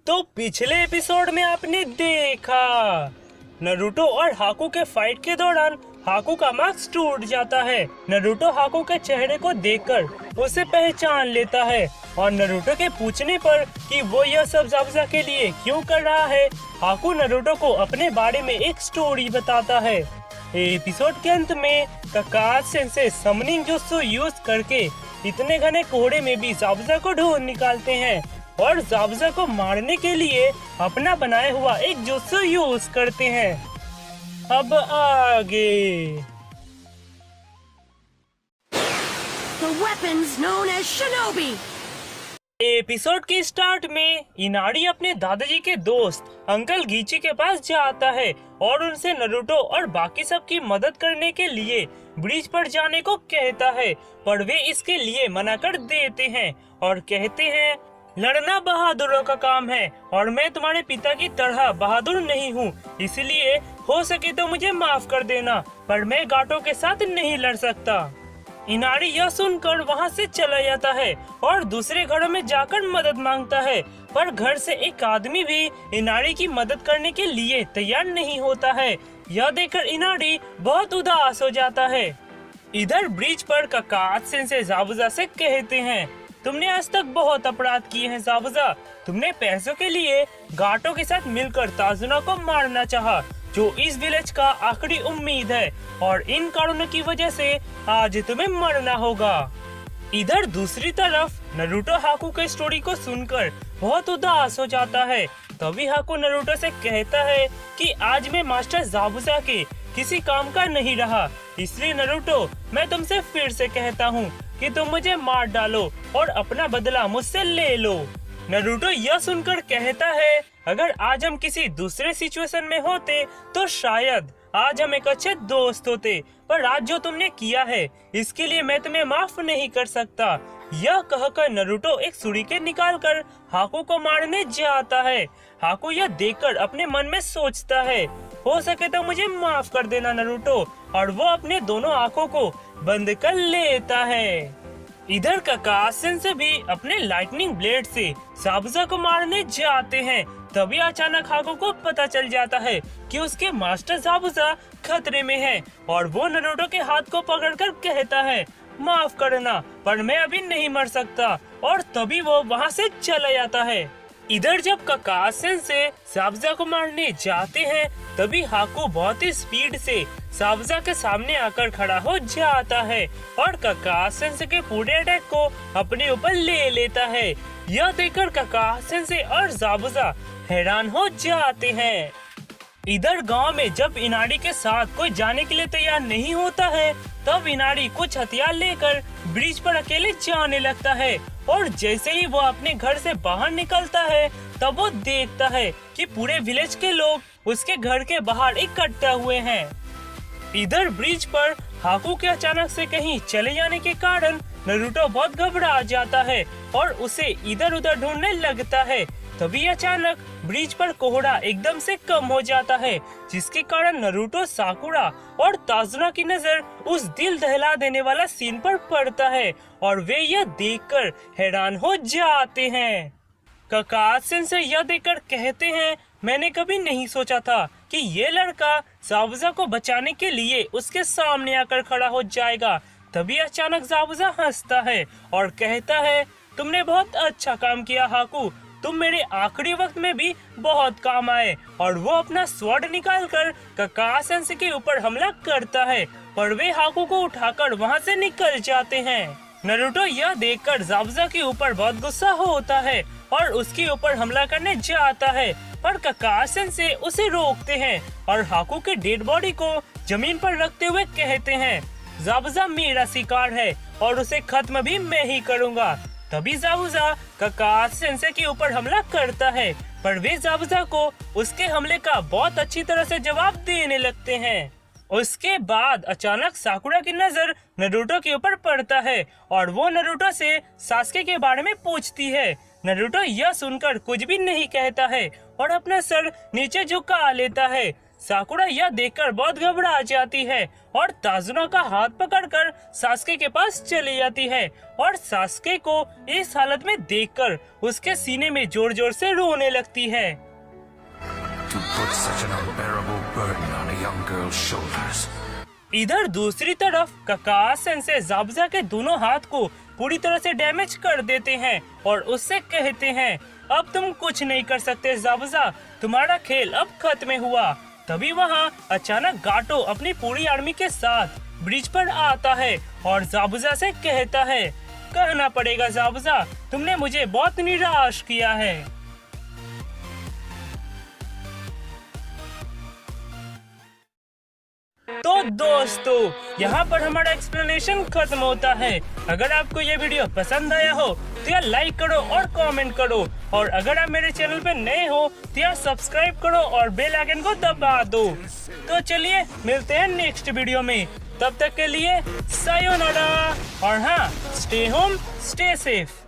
तो पिछले एपिसोड में आपने देखा नरूटो और हाकू के फाइट के दौरान हाकू का मास्क टूट जाता है। नरूटो हाकू के चेहरे को देखकर उसे पहचान लेता है और नरूटो के पूछने पर कि वो यह सब ज़ाबुज़ा के लिए क्यों कर रहा है, हाकू नरूटो को अपने बारे में एक स्टोरी बताता है। एपिसोड के अंत में काकाजी सेंसेई समनिंग जुत्सु यूज करके इतने घने कोहरे में भी ज़ाबुज़ा को ढूंढ निकालते हैं और ज़ाबुज़ा को मारने के लिए अपना बनाया हुआ एक जुत्सु यूज करते हैं। अब आगे The weapons known as Shinobi. Episode के स्टार्ट में इनारी अपने दादाजी के दोस्त अंकल गीची के पास जाता है और उनसे नरूटो और बाकी सब की मदद करने के लिए ब्रिज पर जाने को कहता है, पर वे इसके लिए मना कर देते हैं और कहते हैं लड़ना बहादुरों का काम है और मैं तुम्हारे पिता की तरह बहादुर नहीं हूँ, इसलिए हो सके तो मुझे माफ कर देना, पर मैं गाटो के साथ नहीं लड़ सकता। इनारी यह सुनकर वहाँ से चला जाता है और दूसरे घरों में जाकर मदद मांगता है, पर घर से एक आदमी भी इनारी की मदद करने के लिए तैयार नहीं होता है। यह देखकर इनारी बहुत उदास हो जाता है। इधर ब्रिज पर काकाजी सेंसेई ज़ाबुज़ा से कहते हैं, तुमने आज तक बहुत अपराध किए हैं ज़ाबुज़ा, तुमने पैसों के लिए गाटो के साथ मिलकर ताजुना को मारना चाहा, जो इस विलेज का आखिरी उम्मीद है, और इन कारणों की वजह से आज तुम्हें मरना होगा। इधर दूसरी तरफ नरूटो हाकू के स्टोरी को सुनकर बहुत उदास हो जाता है। तभी हाकू नरूटो से कहता है कि आज मैं मास्टर ज़ाबुज़ा के किसी काम का नहीं रहा, इसलिए नरूटो मैं तुमसे फिर से कहता हूँ कि तुम मुझे मार डालो और अपना बदला मुझसे ले लो। नरूटो यह सुनकर कहता है अगर आज हम किसी दूसरे सिचुएशन में होते तो शायद आज हम एक अच्छे दोस्त होते, पर आज जो तुमने किया है इसके लिए मैं तुम्हें माफ नहीं कर सकता। यह कहकर नरूटो एक छुरी निकालकर हाकू को मारने जाता है। हाकू यह देखकर अपने मन में सोचता है हो सके तो मुझे माफ कर देना नरूटो, और वो अपने दोनों आंखों को बंद कर लेता है। इधर काकाजी सेंसेई भी अपने लाइटनिंग ब्लेड से ज़ाबुज़ा को मारने जाते हैं। तभी अचानक हाकू को पता चल जाता है कि उसके मास्टर ज़ाबुज़ा खतरे में है और वो नरूटो के हाथ को पकड़कर कहता है माफ करना, पर मैं अभी नहीं मर सकता, और तभी वो वहाँ से चला जाता है। इधर जब काकाजी सेंसेई ज़ाबुज़ा को मारने जाते हैं तभी हाकू बहुत ही स्पीड से ज़ाबुज़ा के सामने आकर खड़ा हो जाता है और काकाजी सेंसेई के पूरे अटैक को अपने ऊपर ले लेता है। यह देखकर काकाजी सेंसेई और ज़ाबुज़ा हैरान हो जाते हैं। इधर गांव में जब इनारी के साथ कोई जाने के लिए तैयार नहीं होता है तब इनारी कुछ हथियार लेकर ब्रिज पर अकेले जाने लगता है, और जैसे ही वो अपने घर से बाहर निकलता है तब वो देखता है कि पूरे विलेज के लोग उसके घर के बाहर इकट्ठा हुए हैं। इधर ब्रिज पर हाकू के अचानक से कहीं चले जाने के कारण नरूटो बहुत घबरा जाता है और उसे इधर उधर ढूंढने लगता है। तभी अचानक ब्रिज पर कोहरा एकदम से कम हो जाता है, जिसके कारण नरूटो, साकुरा और ताजुना की नजर उस दिल दहला देने वाला सीन पर पड़ता है और वे यह देखकर हैरान हो जाते हैं। काकाजी सेंसेई यह देखकर कहते हैं मैंने कभी नहीं सोचा था कि ये लड़का ज़ाबुज़ा को बचाने के लिए उसके सामने आकर खड़ा हो जाएगा। तभी अचानक ज़ाबुज़ा हंसता है और कहता है तुमने बहुत अच्छा काम किया हाकू, तुम मेरे आखिरी वक्त में भी बहुत काम आए। और वो अपना स्वॉर्ड निकालकर काकाजी सेंसेई के ऊपर हमला करता है, पर वे हाकू को उठाकर वहाँ से निकल जाते हैं। नरूटो यह देखकर ज़ाबुज़ा के ऊपर बहुत गुस्सा होता है और उसके ऊपर हमला करने जाता है, पर काकाजी सेंसेई उसे रोकते हैं और हाकू के डेड बॉडी को जमीन पर रखते हुए कहते हैं ज़ाबुज़ा मेरा शिकार है और उसे खत्म भी मैं ही करूँगा। तभी ज़ाबुज़ा काकाजी सेंसेई के ऊपर हमला करता है, पर वे ज़ाबुज़ा को उसके हमले का बहुत अच्छी तरह से जवाब देने लगते हैं। उसके बाद अचानक साकुरा की नजर नरूटो के ऊपर पड़ता है और वो नरूटो से सास्के के बारे में पूछती है। नरूटो यह सुनकर कुछ भी नहीं कहता है और अपना सर नीचे झुका लेता है। साकुरा यह देखकर बहुत घबरा जाती है और ताजुना का हाथ पकड़कर सास्के के पास चली जाती है और सास्के को इस हालत में देखकर उसके सीने में जोर जोर से रोने लगती है। To put such an unbearable burden on a young girl's shoulders. इधर दूसरी तरफ काका सेंसे ज़ाबुज़ा के दोनों हाथ को पूरी तरह से डैमेज कर देते हैं और उससे कहते हैं, अब तुम कुछ नहीं कर सकते ज़ाबुज़ा, तुम्हारा खेल अब खत्म हुआ। तभी वहाँ अचानक गाटो अपनी पूरी आर्मी के साथ ब्रिज पर आता है और ज़ाबुज़ा से कहता है, कहना पड़ेगा ज़ाबुज़ा, तुमने मुझे बहुत निराश किया है। तो दोस्तों, यहाँ पर हमारा एक्सप्लेनेशन खत्म होता है। अगर आपको ये वीडियो पसंद आया हो तो यार लाइक करो और कमेंट करो, और अगर आप मेरे चैनल पे नए हो तो यार सब्सक्राइब करो और बेल आइकन को दबा दो। तो चलिए मिलते हैं नेक्स्ट वीडियो में, तब तक के लिए सायोनारा, और हाँ, स्टे होम स्टे सेफ।